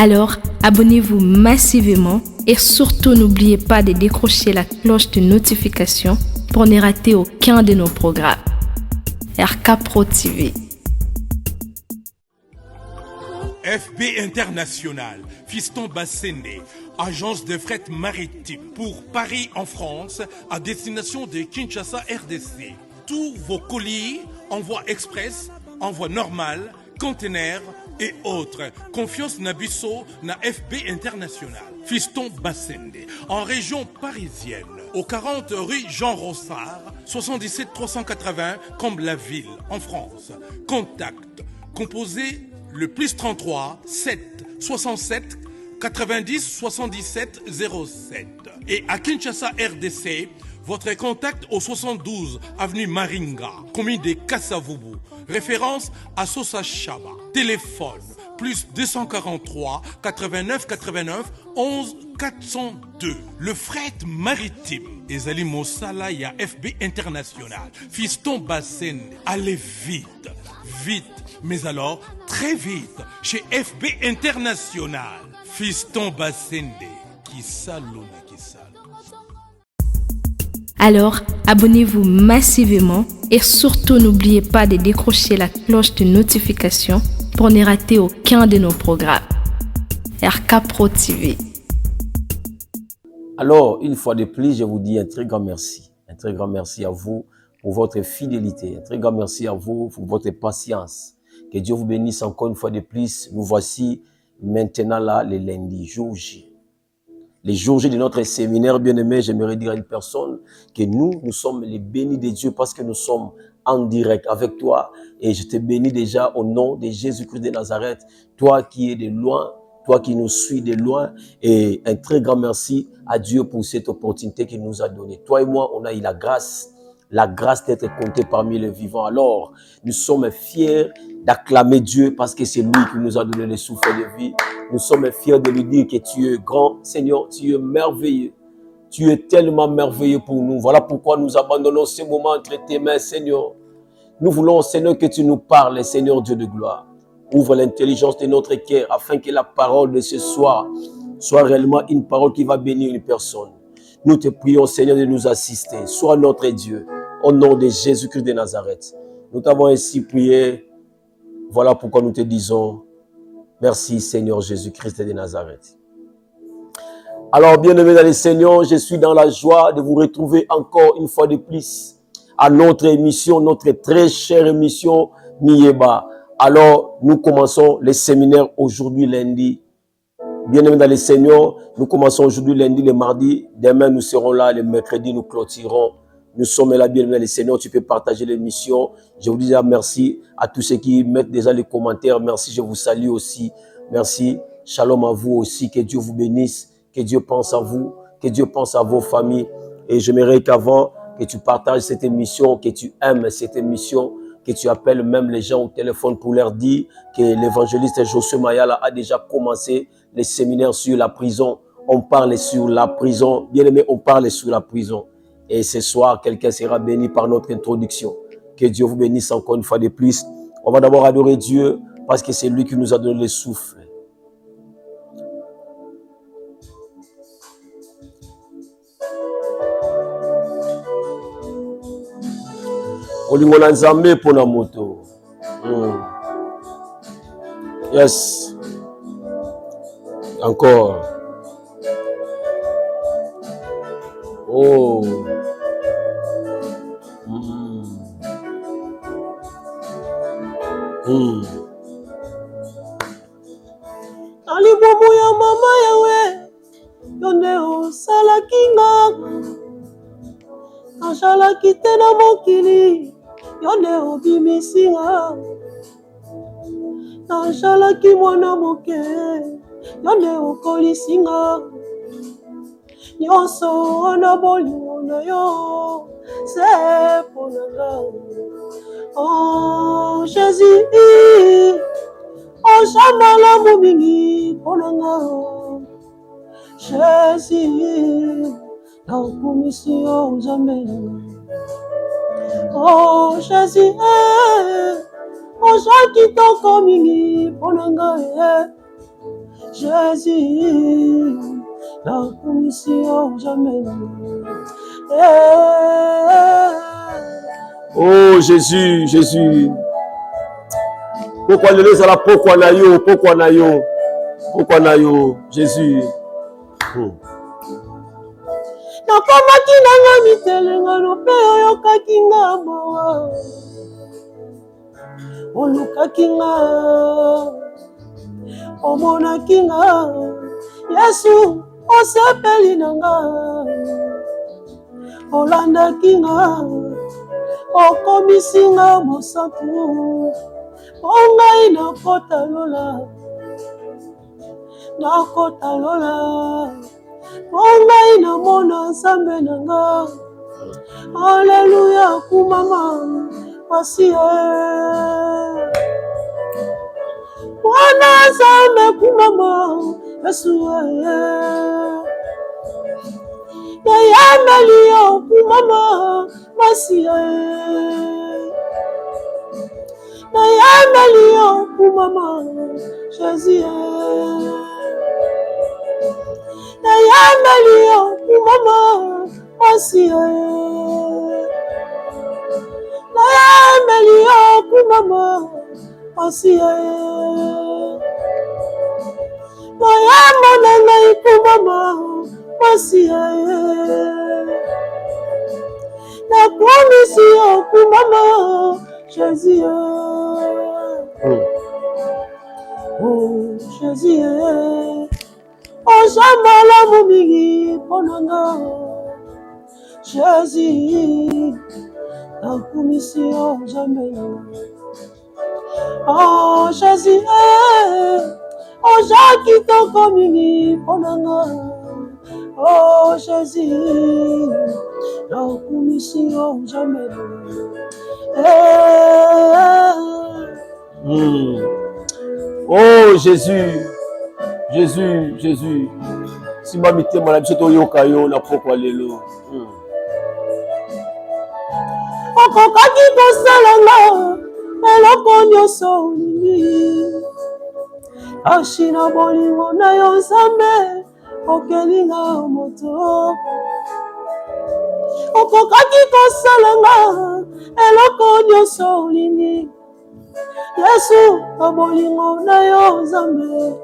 Alors, abonnez-vous massivement et surtout n'oubliez pas de décrocher la cloche de notification pour ne rater aucun de nos programmes. RK Pro TV. FB International, Fiston Bassende, agence de fret maritime pour Paris en France, à destination de Kinshasa RDC. Tous vos colis, envoi express, envoi normal, conteneurs et autres. Confiance Nabisso na FB International. Fiston Bassende, en région parisienne, au 40 rue Jean Rossard, 77 380 Comble-la-Ville, en France. Contact, composé le plus 33 7 67 90 77 07. Et à Kinshasa RDC, votre contact au 72 avenue Maringa, commune de Kassavubu. Référence à Sosa Chaba. Téléphone plus 243 89 89 11 402. Le fret maritime. Ezali Mosala ya FB International. Fiston Bassende. Allez vite, vite, mais alors très vite chez FB International. Fiston Bassende. Qui salona, qui salona. Alors, abonnez-vous massivement et surtout n'oubliez pas de décrocher la cloche de notification pour ne rater aucun de nos programmes. RK Pro TV. Alors, une fois de plus, je vous dis un très grand merci. Un très grand merci à vous pour votre fidélité. Un très grand merci à vous pour votre patience. Que Dieu vous bénisse encore une fois de plus. Nous voici maintenant là, le lundi, jour J. Les jours J de notre séminaire bien-aimé, j'aimerais dire à une personne que nous sommes les bénis de Dieu parce que nous sommes en direct avec toi. Et je te bénis déjà au nom de Jésus-Christ de Nazareth. Toi qui es de loin, toi qui nous suis de loin. Et un très grand merci à Dieu pour cette opportunité qu'il nous a donnée. Toi et moi, on a eu la grâce d'être compté parmi les vivants. Alors, nous sommes fiers d'acclamer Dieu parce que c'est lui qui nous a donné le souffle de vie. Nous sommes fiers de lui dire que tu es grand, Seigneur, tu es merveilleux. Tu es tellement merveilleux pour nous. Voilà pourquoi nous abandonnons ce moment entre tes mains, Seigneur. Nous voulons, Seigneur, que tu nous parles, Seigneur Dieu de gloire. Ouvre l'intelligence de notre cœur afin que la parole de ce soir soit réellement une parole qui va bénir une personne. Nous te prions, Seigneur, de nous assister. Sois notre Dieu, au nom de Jésus-Christ de Nazareth. Nous t'avons ainsi prié. Voilà pourquoi nous te disons merci, Seigneur Jésus-Christ de Nazareth. Alors, bien-aimés dans le Seigneur, je suis dans la joie de vous retrouver encore une fois de plus à notre émission, notre très chère émission Nieba. Alors, nous commençons les séminaires aujourd'hui lundi. Bien-aimés dans le Seigneur, nous commençons aujourd'hui lundi, le mardi. Demain, nous serons là, le mercredi, nous clôturons. Nous sommes là, bien-aimés dans le Seigneur. Tu peux partager l'émission. Je vous dis merci à tous ceux qui mettent déjà les commentaires. Merci, je vous salue aussi. Merci. Shalom à vous aussi. Que Dieu vous bénisse. Que Dieu pense à vous. Que Dieu pense à vos familles. Et j'aimerais qu'avant que tu partages cette émission, que tu aimes cette émission, que tu appelles même les gens au téléphone pour leur dire que l'évangéliste Josué Mayala a déjà commencé les séminaires sur la prison. On parle sur la prison. Bien aimé, on parle sur la prison. Et ce soir, quelqu'un sera béni par notre introduction. Que Dieu vous bénisse encore une fois de plus. On va d'abord adorer Dieu parce que c'est lui qui nous a donné le souffle. Olingona nzambe pona moto. Yes. Encore. Oh. Alibomu ya mama yawe yonde osala kinga Kashala kite na mokili yonde obimisinga Kashala ki mwana moke yonde okolisinga Nyonso wana bolingo na yo se ponanga Oh Jésus Oh Shamala momingi ponanga Jésus Naokumisi yo nzambe Oh Jésus Oh kitoko mingi ponanga Jésus, la commission jamais. Oh Jésus, Jésus. Pourquoi le laisse à la pourquoi nayo, pourquoi nayo, pourquoi nayo, Jésus. Nakomaki nanga mitelenga lope oyokaki nga mawa. Olukaki nga, omonaki nga, Yesu osepeli nanga. Olandaki nga, okomisi nga mosantu. Ongai nakota lola, nakota lola. Ongai namona nzambe nanga. Alléluia kumama pasi wana nzambe kumama Yesu nayambeli yo kumama pasi nayambeli yo kumama Jésus nayambeli yo kumama pasi nayambeli yo kumama pasi nayambona ngai kumama pasi nakomisi yo kumama Jésus oh Jésus ozambala momingi mponanga Jésus nakomisi yo jamais. Oh Jésus oza kitoko mingi mponanga. Oh Jésus nakomisi yo jamais. Oh Jésus, Jésus, Jésus. Si ma mitema na biso toyoka yo na pokwa lelo. Okokaki kosalanga eloko nyonso olingi. Ashina bolingo na yo Nzambe okelinga moto. Okokaki kosalanga eloko nyonso olingi. Yesu bolingo na yo Nzambe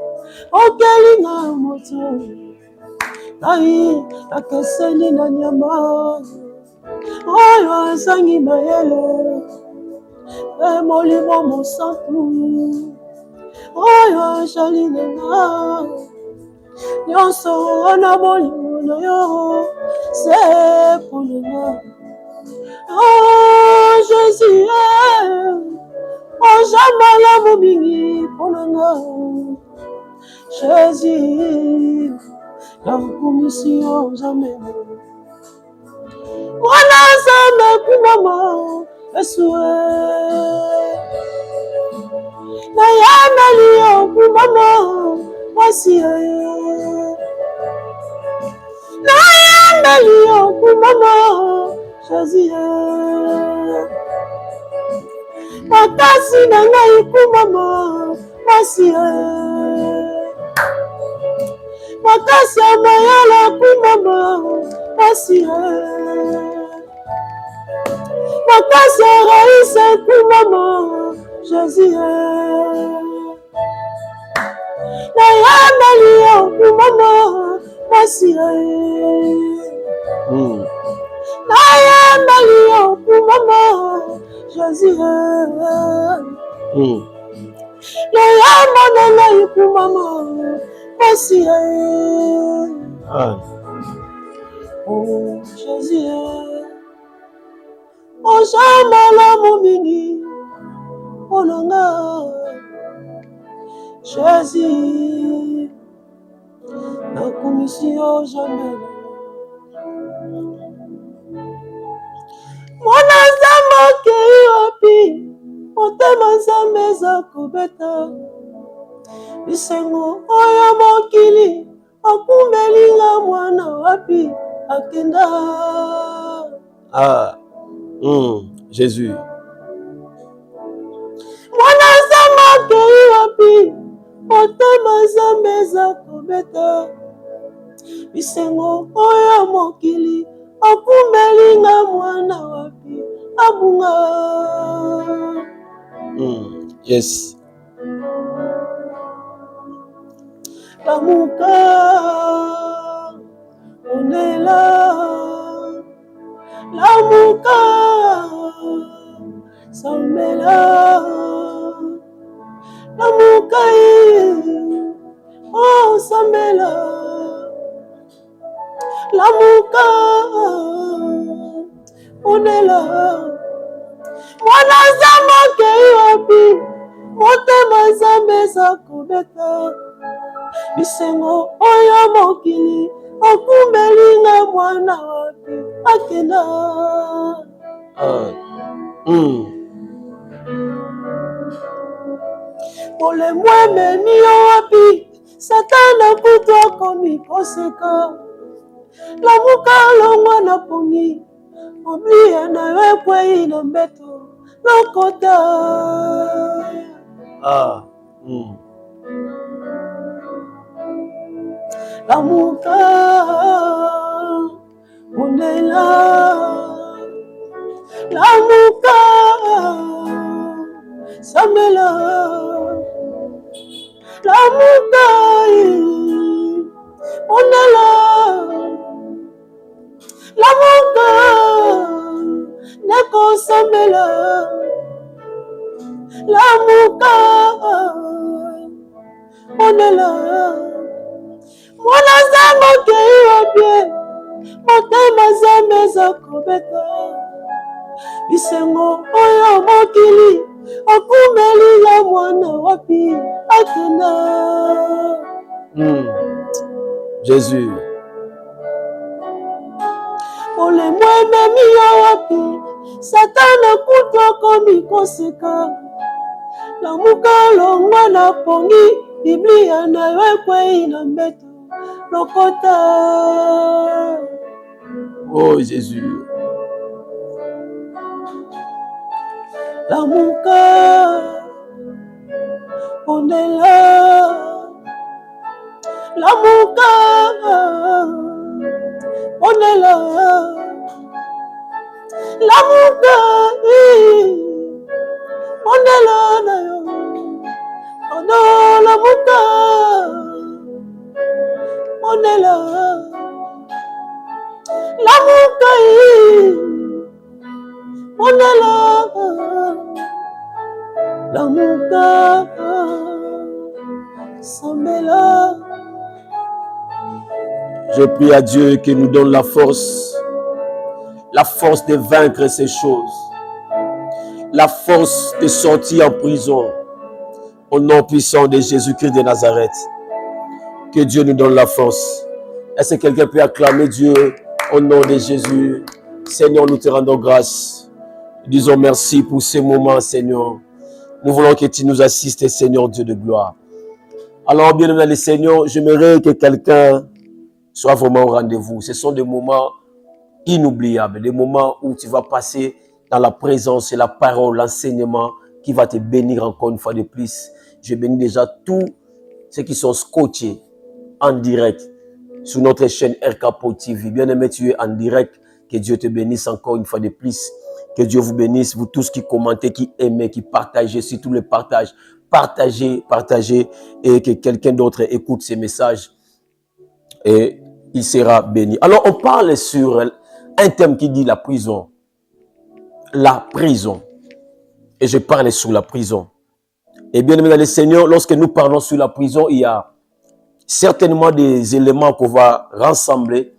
okelinga moto. Ai akeseni na nyama oyo azangi mayele molimo mosantu oyo azali nanga nyonso wana bolingo na yo se polinga. Oh Jésus oza malamu mingi mponanga Jésus nakomisi yo jamais. Mwana Nzambe kumama Yesu nayambeli yo kumama pasi nayambeli yo kumama Jésus makasi na ngai kumama pasi makasi ya mayala kumama pasi makasi ya raisa kumama Jésus nayambeli yo kumama pasi nayambeli yo kumama Jésus nayambona ngai kumama pasi oh Jésus ozambalamu mingi mponanga Jésus nakomisi yo jamais. Mwana Nzambe okei wapi motema Nzambe eza kobeta bisengo oyo mokili akumbelinga mwana wapi akenda. Jésus. Mwana Nzambe okei wapi motema nzambe eza kobeta bisengo oyo mokili okumelinga mwana wapi abunga. Yes. Lamuka onela lamuka sambela lamuka oh sambela lamuka onela mwana nzambe okei wapi motema nzambe eza kobeta bisengo oyo mokili okumelinga mwana wapi akenda. Molemo ememi yo wapi satana kutu akomi koseka lamuka longwa na pongi moblia na yo ekwei na mbeto lokota. Lamuka onela lamuka sambela lamuka onela lamuka neko sambela lamuka onela mwana nzambe okei wapi motema nzambe eza kobeta bisengo oyo mokili okumelinga mwana wapi akenda. Jésus. Molemo ememi yo wapi satana kutu akomi koseka lamuka longwa na pongi biblia na yo ekwei na mbeto lokota. Oh Jésus. Lamuka ondela lamuka ondela lamuka ondela na yo ondo lamuka ondela lamuka ondela lamuka sambela. Je prie à Dieu qu'il nous donne la force de vaincre ces choses, la force de sortir en prison, au nom puissant de Jésus-Christ de Nazareth. Que Dieu nous donne la force. Est-ce que quelqu'un peut acclamer Dieu au nom de Jésus? Seigneur, nous te rendons grâce. Nous disons merci pour ces moments, Seigneur. Nous voulons que tu nous assistes, Seigneur Dieu de gloire. Alors, bien aimé le Seigneur, j'aimerais que quelqu'un soit vraiment au rendez-vous. Ce sont des moments inoubliables, des moments où tu vas passer dans la présence et la parole, l'enseignement qui va te bénir encore une fois de plus. Je bénis déjà tous ceux qui sont scotchés en direct sur notre chaîne RKPO TV. Bien aimé, tu es en direct. Que Dieu te bénisse encore une fois de plus. Que Dieu vous bénisse, vous tous qui commentez, qui aimez, qui partagez, surtout le partage. Partagez, partagez et que quelqu'un d'autre écoute ces messages et il sera béni. Alors, on parle sur un thème qui dit la prison. La prison. Et je parle sur la prison. Et bien aimé dans le Seigneur, lorsque nous parlons sur la prison, il y a certainement des éléments qu'on va rassembler,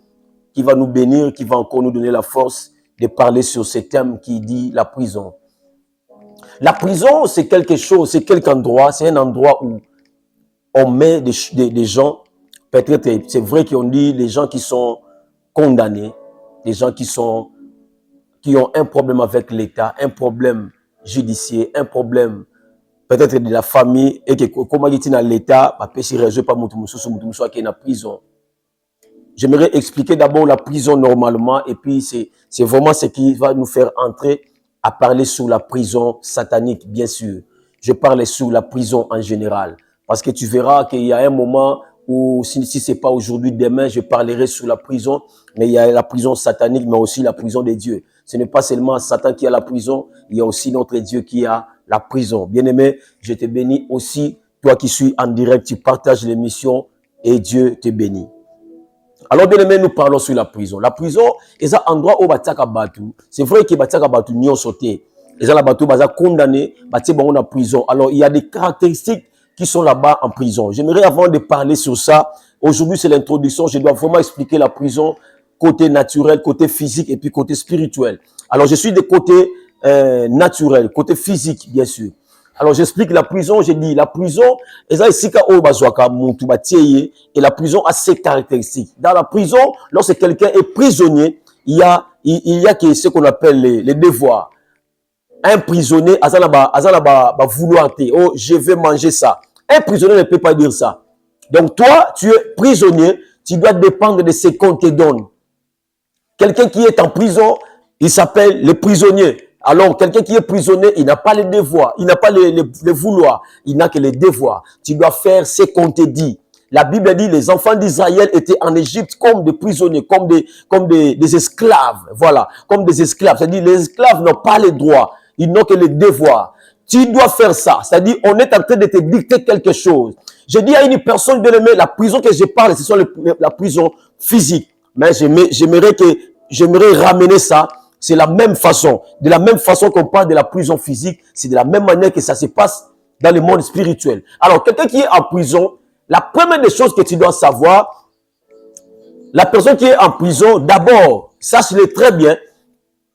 qui va nous bénir, qui va encore nous donner la force de parler sur ce thème qui dit la prison. La prison, c'est quelque chose, c'est quelque endroit, c'est un endroit où on met des gens, peut-être, c'est vrai qu'on dit les gens qui sont condamnés, les gens qui ont un problème avec l'État, un problème judiciaire, un problème peut-être de la famille, et que comment dit-il dans l'État, qui est en prison. J'aimerais expliquer d'abord la prison normalement, et puis c'est vraiment ce qui va nous faire entrer à parler sur la prison satanique, bien sûr. Je parle sur la prison en général. Parce que tu verras qu'il y a un moment où, si ce n'est pas aujourd'hui, demain, je parlerai sur la prison, mais il y a la prison satanique, mais aussi la prison des dieux. Ce n'est pas seulement Satan qui a la prison, il y a aussi notre Dieu qui a la prison. Bien-aimé, je te bénis aussi, toi qui suis en direct, tu partages l'émission et Dieu te bénit. Alors, bien aimé, nous parlons sur la prison. La prison, c'est un endroit où Bataka Batu. C'est vrai que Bataka Batu n'y ont sauté. Les gens Batu sont condamnés, Bataka en prison. Alors, il y a des caractéristiques qui sont là-bas en prison. J'aimerais, avant de parler sur ça, aujourd'hui, c'est l'introduction. Je dois vraiment expliquer la prison, côté naturel, côté physique et puis côté spirituel. Alors, je suis de côté naturel, côté physique, bien sûr. Alors, j'explique la prison, j'ai dit, la prison, et la prison a ses caractéristiques. Dans la prison, lorsque quelqu'un est prisonnier, il y a ce qu'on appelle les devoirs. Un prisonnier, vouloir, oh, je vais manger ça. Un prisonnier ne peut pas dire ça. Donc, toi, tu es prisonnier, tu dois dépendre de ce qu'on te donne. Quelqu'un qui est en prison, il s'appelle le prisonnier. Alors, quelqu'un qui est prisonnier, il n'a pas les devoirs, il n'a pas les vouloirs, il n'a que les devoirs. Tu dois faire ce qu'on te dit. La Bible dit, les enfants d'Israël étaient en Égypte comme des prisonniers, comme des esclaves. Voilà, comme des esclaves. C'est-à-dire, les esclaves n'ont pas les droits, ils n'ont que les devoirs. Tu dois faire ça. C'est-à-dire, on est en train de te dicter quelque chose. Je dis à une personne bien aimée, la prison que je parle, ce sont la prison physique. Mais j'aimerais ramener ça. C'est la même façon. De la même façon qu'on parle de la prison physique, c'est de la même manière que ça se passe dans le monde spirituel. Alors, quelqu'un qui est en prison, la première des choses que tu dois savoir, la personne qui est en prison, d'abord, sache-le très bien,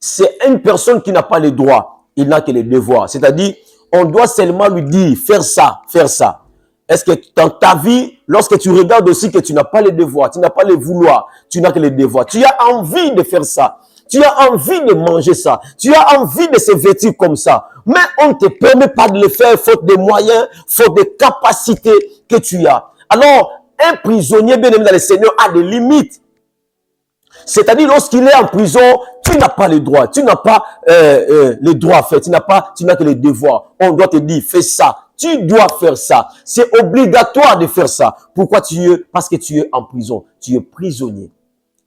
c'est une personne qui n'a pas les droits, il n'a que les devoirs. C'est-à-dire, on doit seulement lui dire, faire ça, faire ça. Est-ce que dans ta vie, lorsque tu regardes aussi que tu n'as pas les devoirs, tu n'as pas les vouloirs, tu n'as que les devoirs, tu as envie de faire ça. Tu as envie de manger ça. Tu as envie de se vêtir comme ça. Mais on ne te permet pas de le faire faute de moyens, faute de capacités que tu as. Alors, un prisonnier bien aimé dans le Seigneur a des limites. C'est-à-dire, lorsqu'il est en prison, tu n'as pas les droits. Tu n'as pas les droits à faire. Tu n'as que les devoirs. On doit te dire, fais ça. Tu dois faire ça. C'est obligatoire de faire ça. Pourquoi parce que tu es en prison. Tu es prisonnier.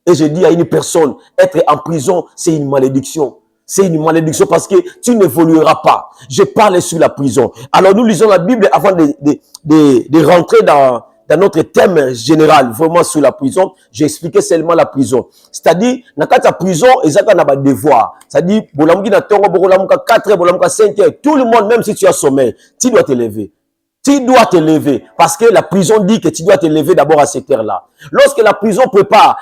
Et je dis à une personne, être en prison, c'est une malédiction. C'est une malédiction parce que tu n'évolueras pas. Je parle sur la prison. Alors nous lisons la Bible avant de rentrer dans notre thème général, vraiment sur la prison. J'ai expliqué seulement la prison. C'est-à-dire, dans la prison, ils ont des devoirs. C'est-à-dire, 4 heures, 5 heures, tout le monde, même si tu as sommeil, tu dois te lever. Tu dois te lever parce que la prison dit que tu dois te lever d'abord à cette heure-là. Lorsque la prison prépare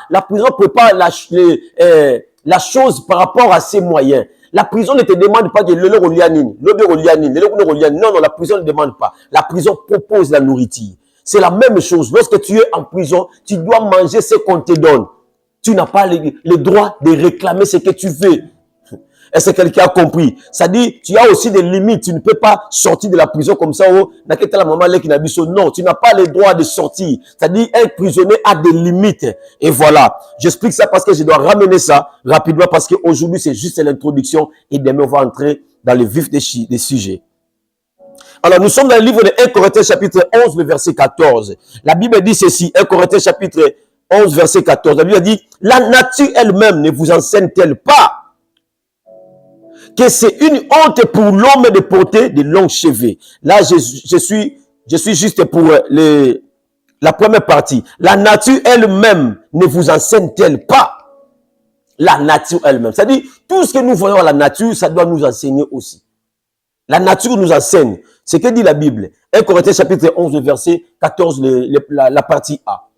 la chose par rapport à ses moyens. La prison ne te demande pas de non, la prison ne demande pas. La prison propose la nourriture. C'est la même chose. Lorsque tu es en prison, tu dois manger ce qu'on te donne. Tu n'as pas le droit de réclamer ce que tu veux. Est-ce que quelqu'un a compris? Ça dit, tu as aussi des limites. Tu ne peux pas sortir de la prison comme ça. Non, tu n'as pas le droit de sortir. C'est-à-dire, un prisonnier a des limites. Et voilà. J'explique ça parce que je dois ramener ça rapidement parce qu'aujourd'hui, c'est juste l'introduction et demain, on va entrer dans le vif des sujets. Alors, nous sommes dans le livre de 1 Corinthiens chapitre 11, le verset 14. La Bible dit ceci, 1 Corinthiens chapitre 11, verset 14. La Bible dit, la nature elle-même ne vous enseigne-t-elle pas que c'est une honte pour l'homme de porter de longs cheveux? Là, je suis juste pour la première partie. La nature elle-même ne vous enseigne-t-elle pas? La nature elle-même. C'est-à-dire, tout ce que nous voyons à la nature, ça doit nous enseigner aussi. La nature nous enseigne. C'est ce que dit la Bible. 1 Corinthiens chapitre 11, verset 14, la partie A.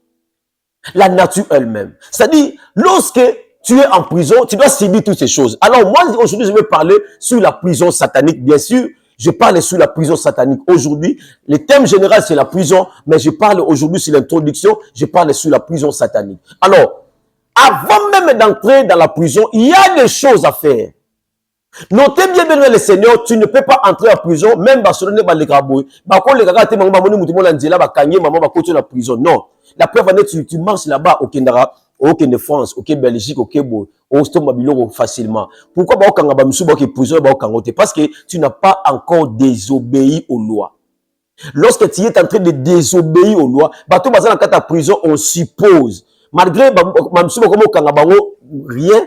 La nature elle-même. C'est-à-dire, lorsque tu es en prison, tu dois subir toutes ces choses. Alors moi, aujourd'hui, je vais parler sur la prison satanique, bien sûr. Je parle sur la prison satanique aujourd'hui. Le thème général, c'est la prison, mais je parle aujourd'hui sur l'introduction, je parle sur la prison satanique. Alors, avant même d'entrer dans la prison, il y a des choses à faire. Notez bien, bien, le Seigneur, tu ne peux pas entrer en prison, même Barcelone, les grabouilles. La preuve, tu marches là-bas au Canada, au Québec, France, au Québec, Belgique, au Québec, au Stomabilo facilement. Pourquoi parce que tu n'as pas encore désobéi aux lois. Lorsque tu es en train de désobéir aux lois, bateau bazana dans ta prison, on suppose. Malgré rien,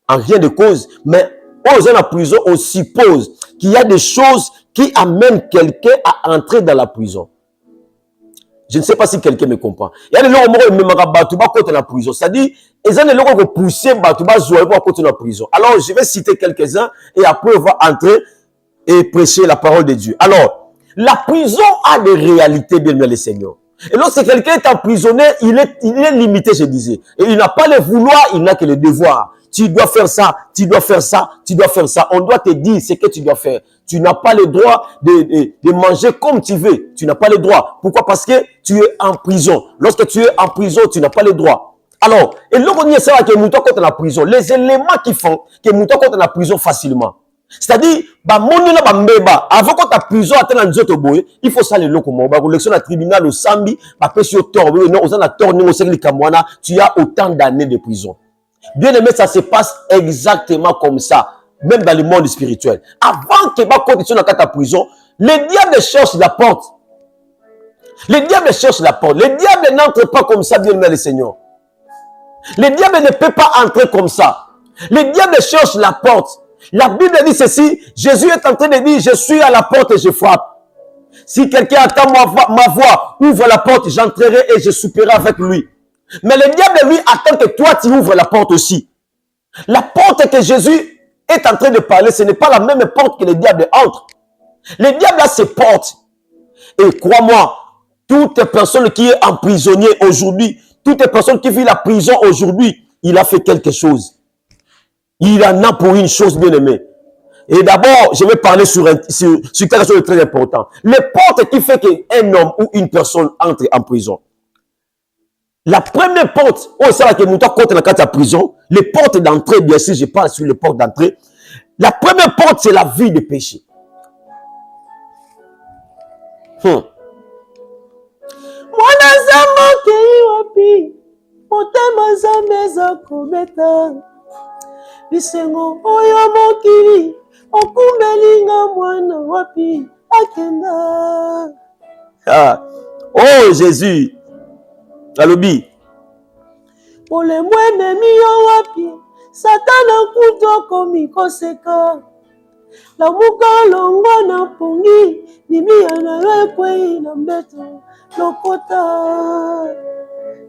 en rien de cause, mais dans la prison, on suppose qu'il y a des choses qui amènent quelqu'un à entrer dans la prison. Je ne sais pas si quelqu'un me comprend. Il y a des gens qui me dans la prison. C'est-à-dire, il y a des gens qui poussent dans la prison. Alors, je vais citer quelques-uns et après, on va entrer et prêcher la parole de Dieu. Alors, la prison a des réalités, bien le Seigneur. Et lorsque quelqu'un est emprisonné, il est limité, je disais. Et il n'a pas le vouloir, il n'a que le devoir. Tu dois faire ça, tu dois faire ça, tu dois faire ça. On doit te dire ce que tu dois faire. Tu n'as pas le droit de manger comme tu veux. Tu n'as pas le droit. Pourquoi? Parce que tu es en prison. Lorsque tu es en prison, tu n'as pas le droit. Alors, et là, on dit ça que Mouton contre la prison. Les éléments qui font que Mouton contre la prison facilement. C'est-à-dire, avant que ta prison atteigne un autre boy, il faut ça le locomo. L'élection à tribunal au Sambi, tu as autant d'années de prison. Bien aimé, ça se passe exactement comme ça, même dans le monde spirituel. Avant que ma condition dans ta prison, le diable cherche la porte. Le diable cherche la porte. Le diable n'entre pas comme ça, bien aimé le Seigneur. Le diable ne peut pas entrer comme ça. Le diable cherche la porte. La Bible dit ceci, Jésus est en train de dire, je suis à la porte et je frappe. Si quelqu'un attend ma voix, ouvre la porte, j'entrerai et je souperai avec lui. Mais le diable, lui, attend que toi, tu ouvres la porte aussi. La porte que Jésus est en train de parler, ce n'est pas la même porte que le diable entre. Le diable a ses portes. Et crois-moi, toute personne qui est emprisonnée aujourd'hui, toute personne qui vit la prison aujourd'hui, il a fait quelque chose. Il en a pour une chose bien aimée. Et d'abord, je vais parler sur quelque chose de très important. Les portes qui fait qu'un homme ou une personne entre en prison. La première porte, c'est là que nous avons contre la carte à prison. Les portes d'entrée, bien sûr, je parle sur les portes d'entrée. La première porte, c'est la vie de péché. Bisengo oyo mokili okumelinga mwana wapi akenda. Oh Jésus, alobi. Ole mwene miyo wapi Satana kuto komi koseka. La muka longo na pungi nimia na rekwe na mbeto lokota.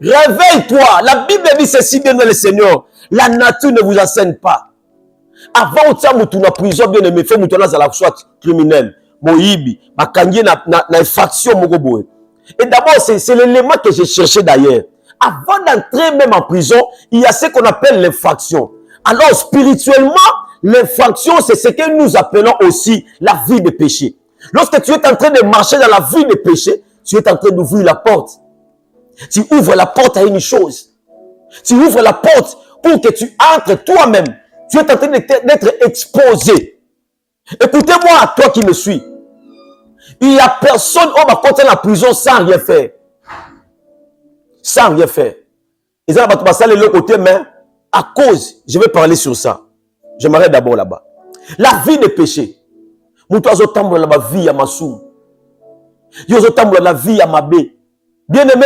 Réveille-toi. La Bible dit ceci bien dans le Seigneur. La nature ne vous enseigne pas. Avant que tu aies prison, bien aimé, fais que tu la soit criminel. Moïbi, makangi na infraction. Et d'abord, c'est l'élément que j'ai cherché d'ailleurs. Avant d'entrer même en prison, il y a ce qu'on appelle l'infraction. Alors, spirituellement, l'infraction, c'est ce que nous appelons aussi la vie de péché. Lorsque tu es en train de marcher dans la vie de péché, tu es en train d'ouvrir la porte. Tu ouvres la porte à une chose. Tu ouvres la porte pour que tu entres toi-même. Tu es en train d'être exposé. Écoutez-moi, à toi qui me suis. Il n'y a personne qui va compter la prison sans rien faire. Sans rien faire. Ils ont passé de l'autre côté, mais à cause, je vais parler sur ça. Je m'arrête d'abord là-bas. La vie de péché. Nous avons la vie à Massou. Nous avons la vie à Mabé. Bien aimé,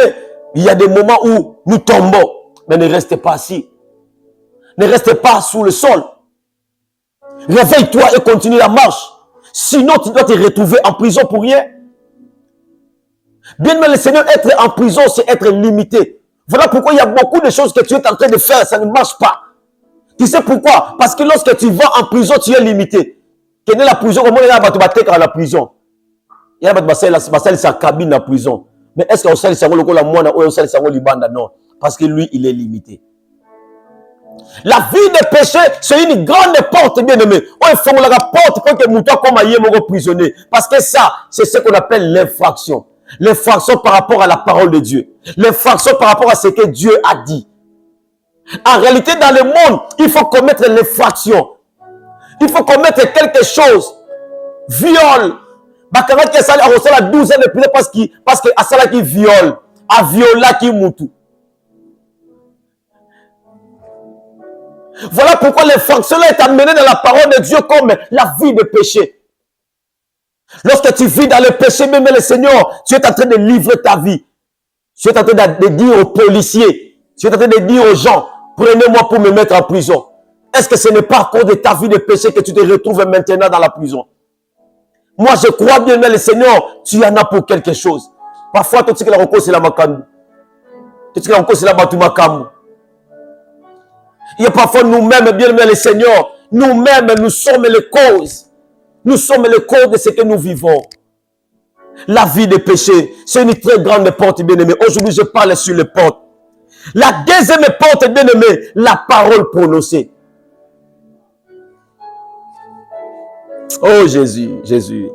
il y a des moments où nous tombons, mais ne restez pas assis. Ne restez pas sous le sol. Réveille-toi et continue la marche. Sinon, tu dois te retrouver en prison pour rien. Bien aimé, le Seigneur, être en prison, c'est être limité. Voilà pourquoi il y a beaucoup de choses que tu es en train de faire, ça ne marche pas. Tu sais pourquoi? Parce que lorsque tu vas en prison, tu es limité. Quelle est la prison? Comment il y a la prison? Il y a la cabine dans la prison. Mais est-ce qu'on sait le la moine ou on sait le libanda? Non. Parce que lui, il est limité. La vie de péché, c'est une grande porte, bien aimé. On fait la porte pour que mouton comme aïe mon prisonnier. Parce que ça, c'est ce qu'on appelle l'infraction. L'infraction par rapport à la parole de Dieu. L'infraction par rapport à ce que Dieu a dit. En réalité, dans le monde, il faut commettre l'infraction. Il faut commettre quelque chose. Viol. Bakara qui a reçu la 12 ans de prison parce que Asala qui viole. A viola qui moutou. Voilà pourquoi l'infraction est amenée dans la parole de Dieu comme la vie de péché. Lorsque tu vis dans le péché, même le Seigneur, tu es en train de livrer ta vie. Tu es en train de dire aux policiers, tu es en train de dire aux gens, prenez-moi pour me mettre en prison. Est-ce que ce n'est pas à cause de ta vie de péché que tu te retrouves maintenant dans la prison? Moi, je crois bien, mais le Seigneur, tu en as pour quelque chose. Parfois, tu sais que la recours, c'est la makambu. Tu sais que la recours, c'est la batu makambu. Il y a parfois nous-mêmes, bien aimé le Seigneur, nous-mêmes, nous sommes les causes. Nous sommes les causes de ce que nous vivons. La vie de péché, c'est une très grande porte, bien aimé. Aujourd'hui, je parle sur les portes. La deuxième porte, bien aimé, la parole prononcée. Oh Jésus, Jésus.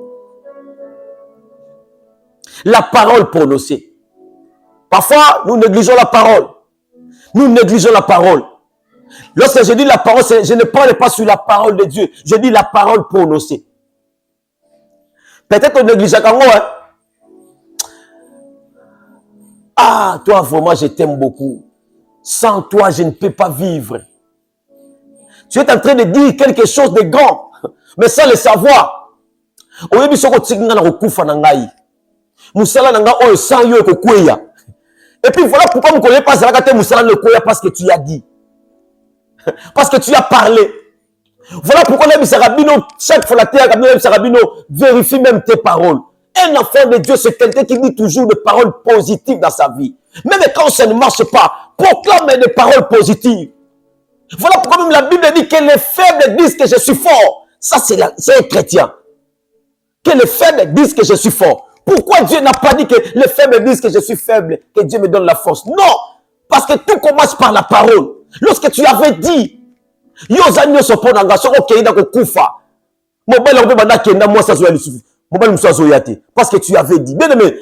La parole prononcée. Parfois, nous négligeons la parole. Nous négligeons la parole. Lorsque je dis la parole, je ne parle pas sur la parole de Dieu. Je dis la parole prononcée. Peut-être on néglige quand même. Hein? Ah, toi, vraiment, je t'aime beaucoup. Sans toi, je ne peux pas vivre. Tu es en train de dire quelque chose de grand, mais sans le savoir. Et puis voilà pourquoi vous ne connaissez pas parce que tu as dit. Parce que tu as parlé. Voilà pourquoi chaque fois la terre, vérifie même tes paroles. Un enfant de Dieu, c'est quelqu'un qui dit toujours des paroles positives dans sa vie. Même quand ça ne marche pas, proclame des paroles positives. Voilà pourquoi même la Bible dit que les faibles disent que je suis fort. Ça, c'est un chrétien. Que les faibles disent que je suis fort. Pourquoi Dieu n'a pas dit que les faibles disent que je suis faible, que Dieu me donne la force? Non, parce que tout commence par la parole. Lorsque tu avais dit, parce que tu avais dit, bien aimé,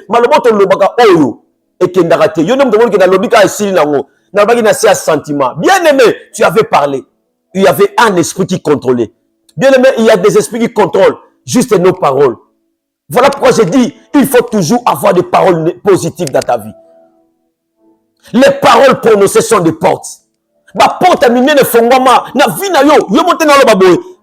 bien aimé, tu avais parlé. Il y avait un esprit qui contrôlait. Bien aimé, il y a des esprits qui contrôlent juste nos paroles. Voilà pourquoi j'ai dit, il faut toujours avoir des paroles positives dans ta vie. Les paroles prononcées sont des portes.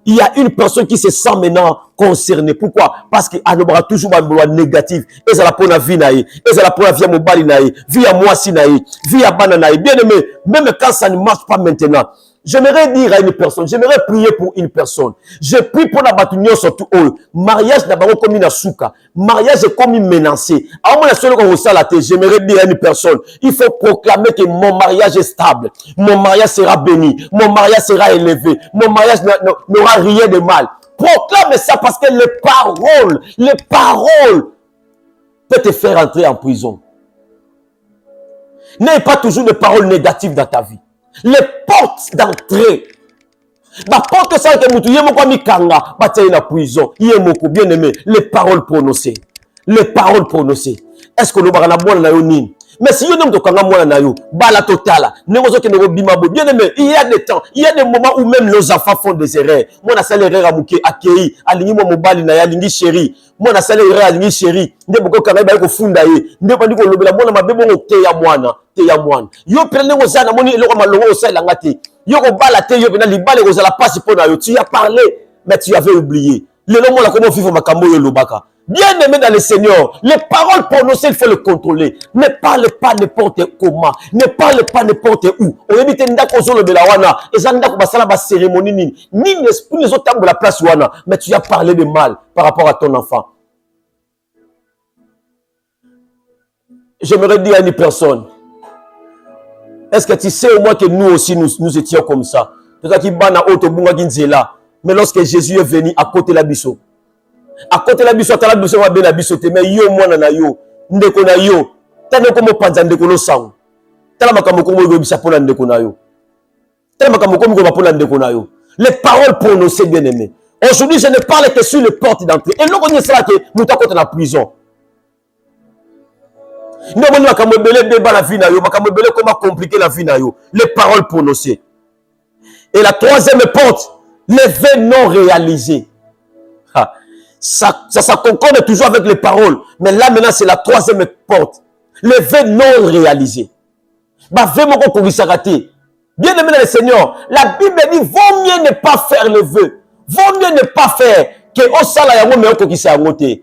Il y a une personne qui se sent maintenant concernée. Pourquoi? Parce qu'il y aura toujours une loi négative. Et ça la pour la vie naïe. Et ça la pour la vie à mobile naïe. Vie à moi si naïe. Vie à bananaï. Bien aimé, même quand ça ne marche pas maintenant, j'aimerais dire à une personne, j'aimerais prier pour une personne. Je prie pour la bâtonnière surtout. Mariage n'a pas comme une souka. Mariage est comme une menacée. J'aimerais dire à une personne, il faut proclamer que mon mariage est stable. Mon mariage sera béni. Mon mariage sera élevé. Mon mariage n'aura rien de mal. Proclame ça parce que les paroles peuvent te faire entrer en prison. N'aie pas toujours de paroles négatives dans ta vie. Les portes d'entrée. La porte ça que mutu yemo kwa mikanga batia na prison. Yemo ko bien aimé les paroles prononcées. Les paroles prononcées. Est-ce que nous barana bona na yo nini? Mais si yo nem to kanga mwana na yo, bala totala. Nengozo ke nego bimabo. Bien aimé, il y a des temps, il y a des moments où même nos enfants font des erreurs. Moi na sala erreur amuke akei, alingi mo mobali na ya alingi chéri. Moi na sala erreur alingi chéri. Ndebo kanga ba ko funda ye. Ndebo ndiko lobela mwana mabebo ngote ya mwana. Yo prene ngozana moni eloko malongo osala ngati yo ko bala te yo bena libale kozala passe pona yo tu as parlé mais tu avais oublié le nom la comment vivre makambo yo lobaka bien aimé dans le Seigneur les paroles prononcées il faut les contrôler ne parle pas n'importe comment ne parle pas n'importe où on évite ndako zo lobela wana ezanda ko basala ba cérémonie nini esprit les autres la place wana mais tu as parlé de mal par rapport à ton enfant. J'aimerais dire à une personne. Est-ce que tu sais au moins que nous aussi, nous étions comme ça? Mais lorsque Jésus est venu à côté de la biso, à côté de la biso, mais yo mwana na yo, ndeko na yo, tane komo panza ndeko no sang. Tala makambo komo yo bisa pona ndeko na yo. Tala makambo komo ko pona ndeko na yo. Les paroles prononcées bien aimées. Aujourd'hui, je ne parle que sur les portes d'entrée. Et nous connaissons ça que nous sommes dans la prison. Comment compliquer la vie na yo. Les paroles prononcées. Et la troisième porte, les vœux non réalisés. Ça concorde toujours avec les paroles. Mais là maintenant c'est la troisième porte. Les vœux non réalisés. Bien aimé dans le Seigneur, la Bible dit vaut mieux ne pas faire le vœu. Vaut mieux ne pas faire que osala yango mais okokisa yango te.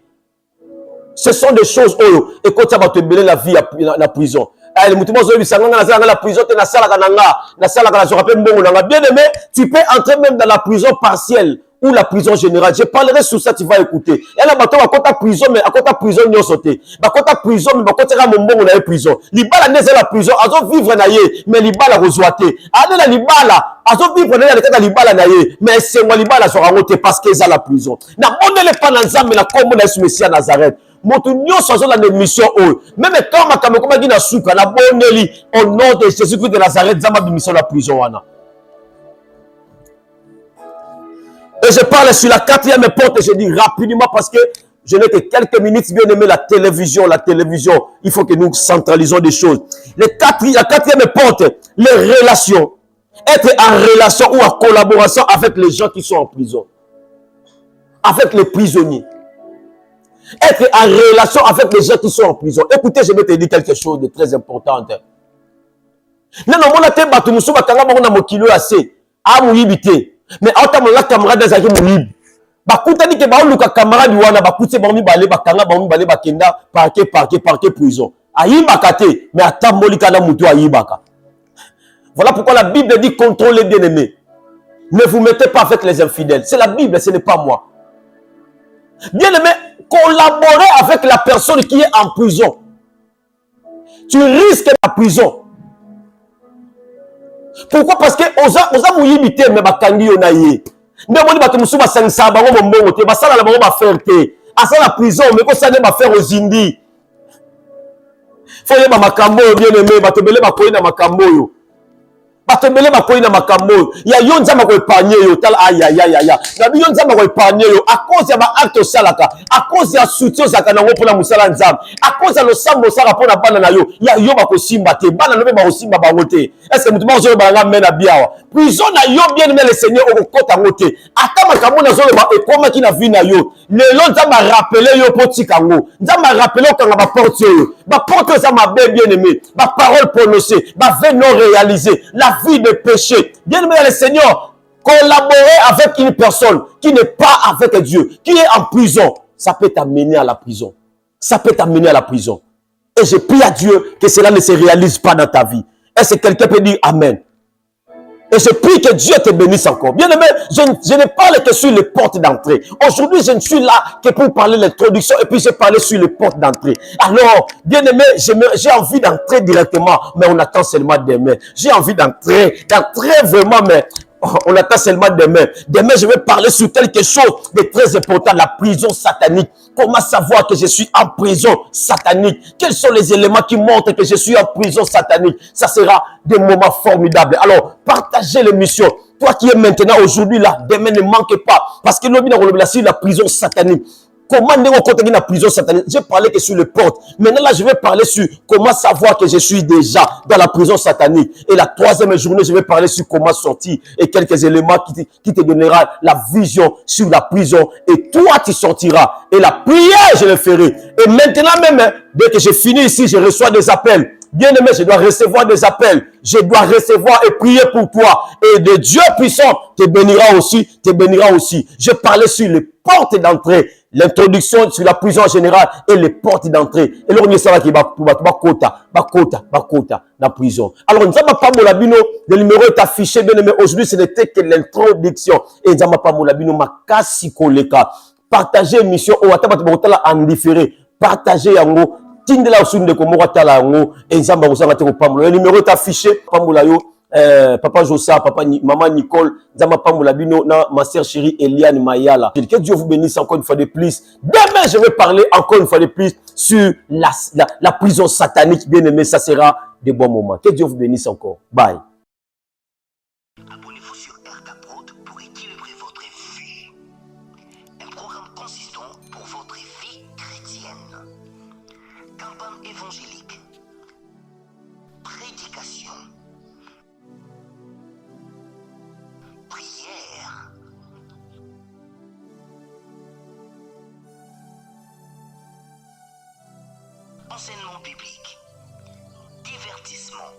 Ce sont des choses et quand tu vas te belé la vie à la prison. Le mouton la prison, bien aimé, tu peux entrer même dans la prison partielle ou la prison générale. Je parlerai sur ça, tu vas écouter. Et là, bateau, à côté prison, mais à côté prison, n'y a sauté. À côté prison, mais à côté mon la prison. Libala n'est la prison, à zo vivre naïe, mais libala rejoité. Allez la libala, à zo vivre naïe, la libala naïe, mais c'est moi libala sera monté parce qu'ils à la prison. Na bonne les pananzam, mais la combo na Messie à Nazareth. Moto nyonso azo la mission o. Même quand ma kamekoma gi na suka na boneli au nom de Jésus-Christ de Nazareth, zama bi mission la prison wana. Et je parle sur la quatrième porte, et je dis rapidement parce que je n'ai que quelques minutes, bien aimé, la télévision, il faut que nous centralisons des choses. La quatrième porte, les relations. Être en relation ou en collaboration avec les gens qui sont en prison. Avec les prisonniers. Être en relation avec les gens qui sont en prison. Écoutez, je vais te dire quelque chose de très important. Non, non, mon athée, batou moussou, bakanga, bakona mokilo assez. A mouibité. Mais autant la camarade des agents mouib. Bakuta dit que baoluka camarade wana, bakouté, bami balé, bakanga, bami balé, bakenda, parquet, prison. Aïbaka te, mais attends, molika na moutou aïbaka. Voilà pourquoi la Bible dit contrôlez bien aimés. Ne vous mettez pas avec les infidèles. C'est la Bible, ce n'est pas moi. Bien aimé, collaborer avec la personne qui est en prison. Tu risques la prison. Pourquoi? Parce que oza mouibité mais bakangi yonaye. Ndemoni bato musu ba sangisa bango mbongo te, basala la bango ba faire te. Asa la prison mais ko sane ba faire aux indi. Foye ba makambo bien aimé, bato belé ba koyi na makambo yo. Bato belé ba koyi na makambo. Ya yo nzamba ko épargner yo tal aya. Na bi yo nzamba ko épargner yo à cause ya ba acte salaka, à cause ya soutien zaka na ngo pona musala nzamba, à cause ya lo sambo saka pona bana na yo. Ya yo ba ko simba te, bana no be ba ko simba bango te. Est-ce que mutuba zo ba nga mena biawa? Prison na yo bien aimé le Seigneur au kota ngote. Ata makambo na zo ba ekoma ki na vie na yo. Lelo nzamba rappeler yo potika ngo. Nzamba rappeler ko nga ba porte yo. Ba porte ça ma bien aimé. Ba parole prononcée, ba vœu non réalisé. La vie de péché. Bien aimé le Seigneur, collaborer avec une personne qui n'est pas avec Dieu, qui est en prison, ça peut t'amener à la prison. Ça peut t'amener à la prison. Et je prie à Dieu que cela ne se réalise pas dans ta vie. Est-ce que quelqu'un peut dire Amen? Et je prie que Dieu te bénisse encore. Bien aimé, je ne parle que sur les portes d'entrée. Aujourd'hui, je ne suis là que pour parler de l'introduction et puis je parlais sur les portes d'entrée. Alors, bien aimé, j'ai envie d'entrer directement, mais on attend seulement demain. J'ai envie d'entrer vraiment, mais on attend seulement demain. Demain, je vais parler sur quelque chose de très important, la prison satanique. Comment savoir que je suis en prison satanique? Quels sont les éléments qui montrent que je suis en prison satanique? Ça sera des moments formidables. Alors, partagez l'émission. Toi qui es maintenant, aujourd'hui, là, demain, ne manque pas. Parce que l'homme a sur la prison satanique. Comment nous contacter la prison satanique? J'ai parlé que sur les portes. Maintenant, là, je vais parler sur comment savoir que je suis déjà dans la prison satanique. Et la troisième journée, je vais parler sur comment sortir et quelques éléments qui te donnera la vision sur la prison. Et toi, tu sortiras. Et la prière, je le ferai. Et maintenant même, dès que j'ai fini ici, je reçois des appels. Bien aimé, je dois recevoir des appels. Je dois recevoir et prier pour toi. Et de Dieu puissant te bénira aussi. Je parlais sur les portes d'entrée. L'introduction sur la prison en général et les portes d'entrée. Et là, on est qui va la prison. Alors, nous avons pas Molabino, le numéro est affiché, bien aimé. Aujourd'hui, ce n'était que l'introduction. Et nous avons pas Molabino, ma koleka. Partagez l'émission, en différé. Partagez yango. Tindela osune ko mokatala yango ezamba kosanga te ko pambola. Le numéro est affiché pambola yo papa Josa, papa maman Nicole, zamba pambola bino na ma sœur chérie Eliane Mayala. Que Dieu vous bénisse encore une fois de plus. Demain je vais parler encore une fois de plus sur la prison satanique. Bien aimé, ça sera de bons moments. Que Dieu vous bénisse encore. Bye. Abonnez-vous sur RK Prod pour équilibrer votre vie. Un programme consistant pour votre vie chrétienne. Campagne évangélique, prédication, prière, enseignement biblique, divertissement,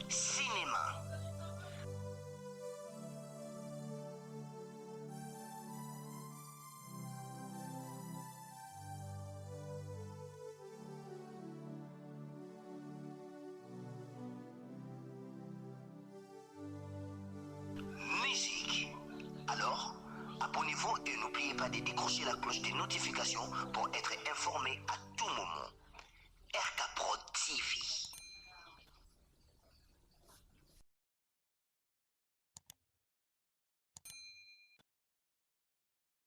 cinéma, décrocher la cloche des notifications pour être informé à tout moment. RK Pro TV.